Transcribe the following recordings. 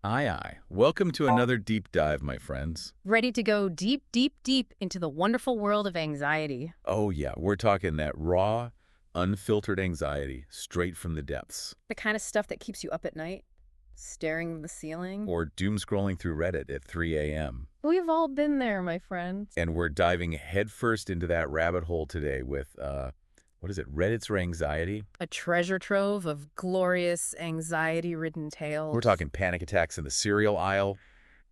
Aye, aye. Welcome to another deep dive, my friends. Ready to go deep, deep, deep into the wonderful world of anxiety. Oh, yeah, we're talking that raw, unfiltered anxiety straight from the depths. The kind of stuff that keeps you up at night, staring at the ceiling. Or doom scrolling through Reddit at 3 a.m. We've all been there, my friends. And we're diving headfirst into that rabbit hole today with, what is it, Reddit's for Anxiety? A treasure trove of glorious, anxiety-ridden tales. We're talking panic attacks in the cereal aisle,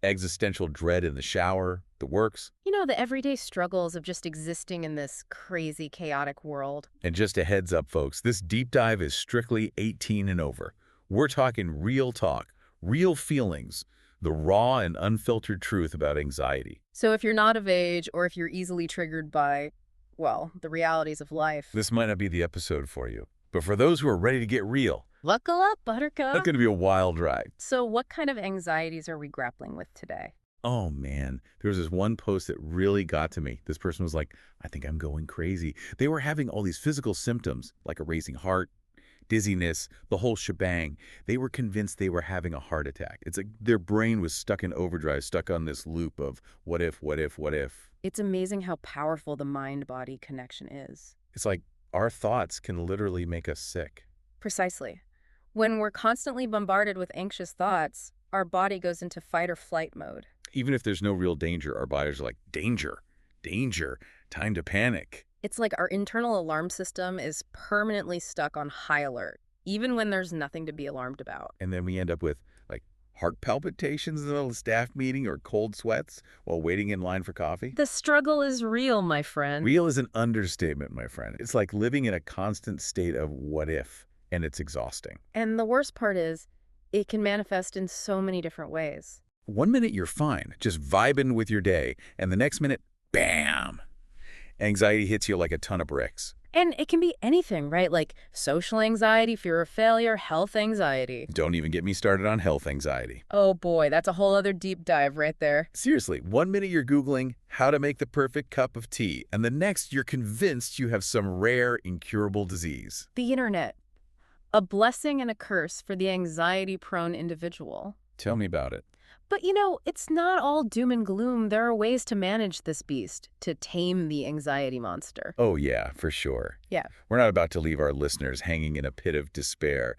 existential dread in the shower, the works. You know, the everyday struggles of just existing in this crazy, chaotic world. And just a heads up, folks, this deep dive is strictly 18 and over. We're talking real talk, real feelings, the raw and unfiltered truth about anxiety. So if you're not of age, or if you're easily triggered by, well, the realities of life, This might not be the episode for you, but for those who are ready to get real, buckle up, that's Buttercup. going to be a wild ride. So what kind of anxieties are we grappling with today? Oh man, there was this one post that really got to me. This person was like, I think I'm going crazy. They were having all these physical symptoms like a racing heart, dizziness, the whole shebang. They were convinced they were having a heart attack. It's like their brain was stuck in overdrive, stuck on this loop of what if, what if, what if. It's amazing how powerful the mind-body connection is. It's like our thoughts can literally make us sick. Precisely. When we're constantly bombarded with anxious thoughts, our body goes into fight or flight mode. Even if there's no real danger, our bodies are like, danger, danger, time to panic. It's like our internal alarm system is permanently stuck on high alert, even when there's nothing to be alarmed about. And then we end up with like heart palpitations in the middle of a staff meeting or cold sweats while waiting in line for coffee. The struggle is real, my friend. Real is an understatement, my friend. It's like living in a constant state of what if, and it's exhausting. And the worst part is, it can manifest in so many different ways. 1 minute you're fine, just vibing with your day, and the next minute, bam! Anxiety hits you like a ton of bricks. And it can be anything, right? Like social anxiety, fear of failure, health anxiety. Don't even get me started on health anxiety. Oh boy, that's a whole other deep dive right there. Seriously, 1 minute you're Googling how to make the perfect cup of tea, and the next you're convinced you have some rare, incurable disease. The internet. A blessing and a curse for the anxiety-prone individual. Tell me about it. But you know, it's not all doom and gloom. There are ways to manage this beast, to tame the anxiety monster. Oh yeah, for sure. Yeah. We're not about to leave our listeners hanging in a pit of despair.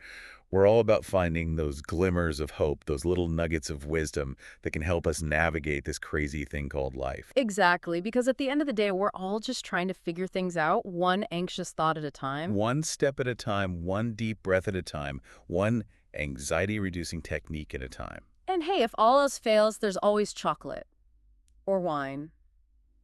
We're all about finding those glimmers of hope, those little nuggets of wisdom that can help us navigate this crazy thing called life. Exactly, because at the end of the day, we're all just trying to figure things out, one anxious thought at a time. One step at a time, one deep breath at a time, one anxiety-reducing technique at a time. And hey, if all else fails, there's always chocolate. Or wine.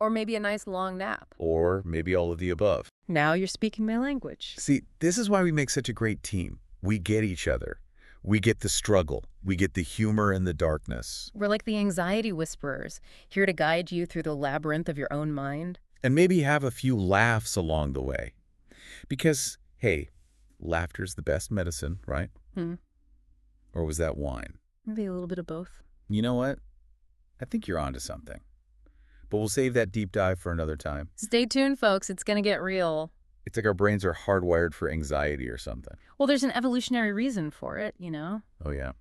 Or maybe a nice long nap. Or maybe all of the above. Now you're speaking my language. See, this is why we make such a great team. We get each other. We get the struggle. We get the humor and the darkness. We're like the anxiety whisperers, here to guide you through the labyrinth of your own mind. And maybe have a few laughs along the way. Because, hey, laughter's the best medicine, right? Or was that wine? Maybe a little bit of both. You know what? I think you're onto something. But we'll save that deep dive for another time. Stay tuned, folks. It's going to get real. It's like our brains are hardwired for anxiety or something. Well, there's an evolutionary reason for it, you know? Oh, yeah.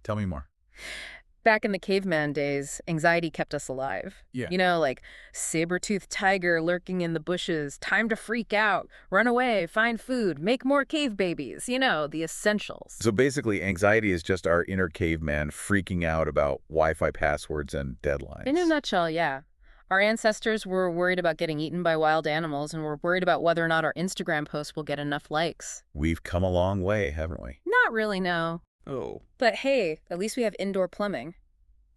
Tell me more. Back in the caveman days, anxiety kept us alive. Yeah. You know, like saber-toothed tiger lurking in the bushes, time to freak out, run away, find food, make more cave babies, you know, the essentials. So basically, anxiety is just our inner caveman freaking out about Wi-Fi passwords and deadlines. In a nutshell, yeah. Our ancestors were worried about getting eaten by wild animals, and were worried about whether or not our Instagram posts will get enough likes. We've come a long way, haven't we? Not really, no. Oh. But hey, at least we have indoor plumbing.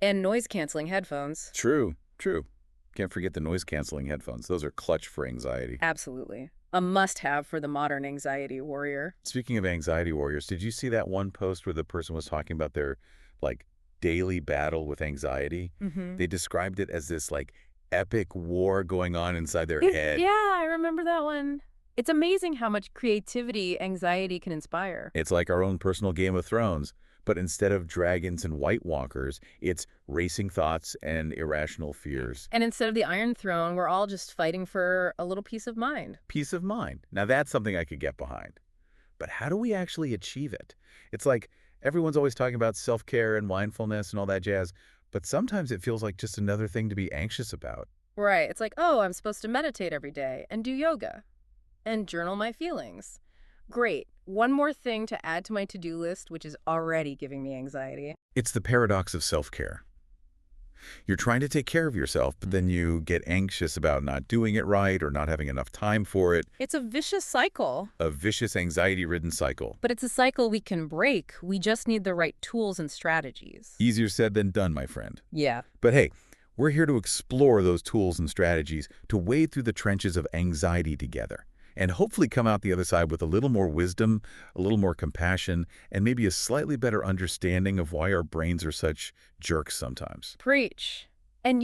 And noise-canceling headphones. True, true. Can't forget the noise-canceling headphones. Those are clutch for anxiety. Absolutely. A must-have for the modern anxiety warrior. Speaking of anxiety warriors, did you see that one post where the person was talking about their, like, daily battle with anxiety? They described it as this, like, epic war going on inside their head. Yeah, I remember that one. It's amazing how much creativity anxiety can inspire. It's like our own personal Game of Thrones, but instead of dragons and White Walkers, it's racing thoughts and irrational fears. And instead of the Iron Throne, we're all just fighting for a little peace of mind. Peace of mind. Now that's something I could get behind. But how do we actually achieve it? It's like Everyone's always talking about self-care and mindfulness and all that jazz, but sometimes it feels like just another thing to be anxious about. Right. It's like, oh, I'm supposed to meditate every day and do yoga and journal my feelings. Great. One more thing to add to my to-do list, which is already giving me anxiety. It's the paradox of self-care. You're trying to take care of yourself, but then you get anxious about not doing it right or not having enough time for it. It's a vicious cycle. A vicious anxiety-ridden cycle. But it's a cycle we can break. We just need the right tools and strategies. Easier said than done, my friend. Yeah. But hey, we're here to explore those tools and strategies to wade through the trenches of anxiety together and hopefully come out the other side with a little more wisdom, a little more compassion, and maybe a slightly better understanding of why our brains are such jerks sometimes. Preach. And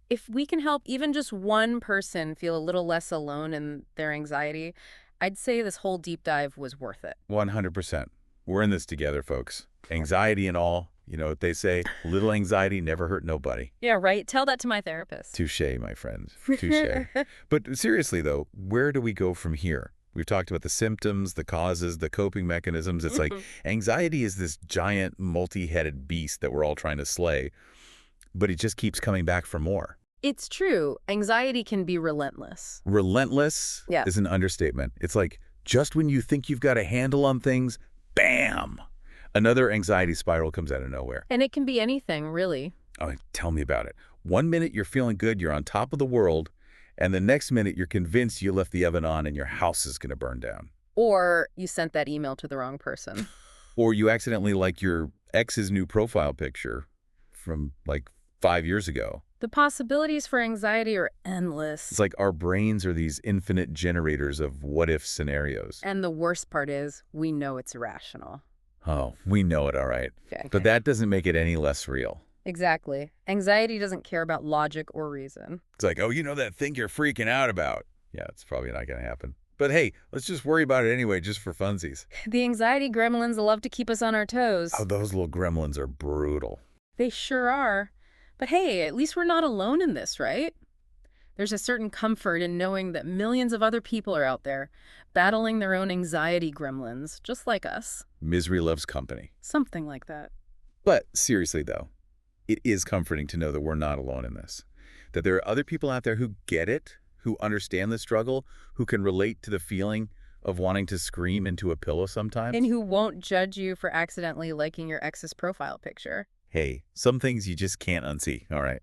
if we can help even just one person feel a little less alone in their anxiety, I'd say this whole deep dive was worth it. 100%. We're in this together, folks. Anxiety and all. You know what they say, little anxiety never hurt nobody. Yeah, right. Tell that to my therapist. Touché, my friend. Touché. But seriously, though, where do we go from here? We've talked about the symptoms, the causes, the coping mechanisms. It's like anxiety is this giant, multi-headed beast that we're all trying to slay, but it just keeps coming back for more. It's true. Anxiety can be relentless. Relentless is an understatement. It's like just when you think you've got a handle on things, bam! Another anxiety spiral comes out of nowhere. And it can be anything, really. Oh, tell me about it. One minute you're feeling good, you're on top of the world, and the next minute you're convinced you left the oven on and your house is going to burn down. Or you sent that email to the wrong person. Or you accidentally like your ex's new profile picture from like 5 years ago. The possibilities for anxiety are endless. It's like our brains are these infinite generators of what-if scenarios. And the worst part is we know it's irrational. Oh, we know it, all right. Okay. But that doesn't make it any less real. Exactly. Anxiety doesn't care about logic or reason. It's like, oh, you know that thing you're freaking out about. Yeah, it's probably not going to happen. But hey, let's just worry about it anyway, just for funsies. The anxiety gremlins love to keep us on our toes. Oh, those little gremlins are brutal. They sure are. But hey, at least we're not alone in this, right? There's a certain comfort in knowing that millions of other people are out there battling their own anxiety gremlins, just like us. Misery loves company. Something like that. But seriously, though, it is comforting to know that we're not alone in this. That there are other people out there who get it, who understand the struggle, who can relate to the feeling of wanting to scream into a pillow sometimes. And who won't judge you for accidentally liking your ex's profile picture. Hey, some things you just can't unsee, all right?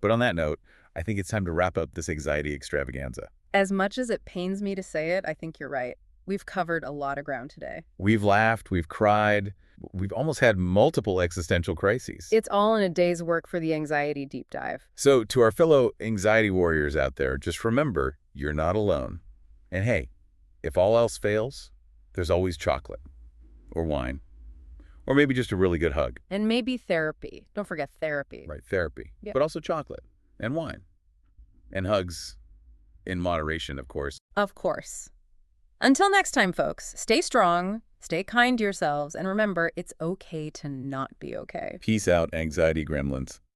But on that note, I think it's time to wrap up this anxiety extravaganza. As much as it pains me to say it, I think you're right. We've covered a lot of ground today. We've laughed, we've cried, we've almost had multiple existential crises. It's all in a day's work for the anxiety deep dive. So to our fellow anxiety warriors out there, just remember, you're not alone. And hey, if all else fails, there's always chocolate or wine or maybe just a really good hug. And maybe therapy. Don't forget therapy. Right, therapy. Yep. But also chocolate and wine and hugs in moderation, of course. Of course. Until next time, folks, stay strong, stay kind to yourselves, and remember, it's okay to not be okay. Peace out, anxiety gremlins.